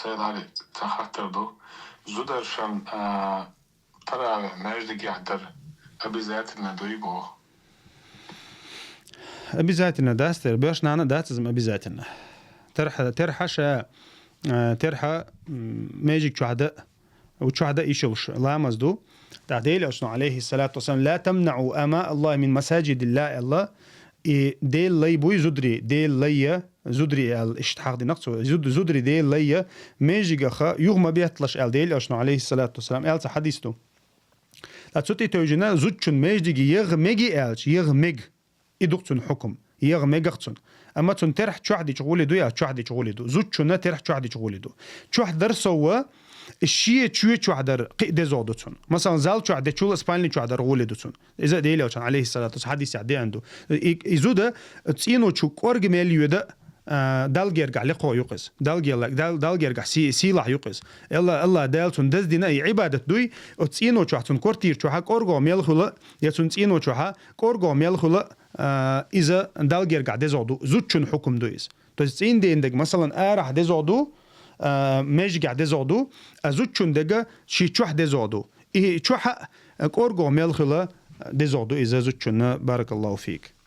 سيد علي تحت دو زودر شان ترى ماجد يعتر أبي ذات الندوي بو أبي ذاتنا داستر بيش نانا داتزم أبي ذاتنا ترحى شا ترحى ماجيك شهداء وشهداء يشوش لا مزدو تعديل أصنع عليه الصلاة والسلام لا تمنعوا أماء الله من مساجد الله ديل لي بوي زدري ديل لي زدري الاشتحاق دي نقصه زدري ديل لي ماجيك خا يغم بيطلش ديل أصنع عليه الصلاة والسلام ألت حديثه لا تسوتي توجنا زوجن ماجيك يغمجي ألش يغمج يدقتن حكم يغمجقتن أما تن ترح شوحدي شغولي دو يا شوحدي شغولي دو زوجنا ترح شوحدي شغولي دو شوحدر سوا الشيء شوحدر قيد زودتن مثلا زال شوحدي شول اسباني شوحدر غولي دوتن إذا ديلي وشان عليه الصلاة والسلام حديث عدي عنده إذا تسينو شو كورج مليودا دالجيرجع لقو يقص دالجيرجع سيلح يقص الله دالتون دز دينا عبادة دوي وتسينو شوحتن كورتير شوحا كورجو ميلخلا يتون تسينو شوحا كورجو ميلخلا إذا دالجيرجع دزودو زوجن حكم دويس تسين دي عندك مثلا أرح دزودو ماجع دزودو زوجن دجا شي شوح دزودو إيه شوحا كورجو ميلخلا دزودو إذا زوجن بارك الله فيك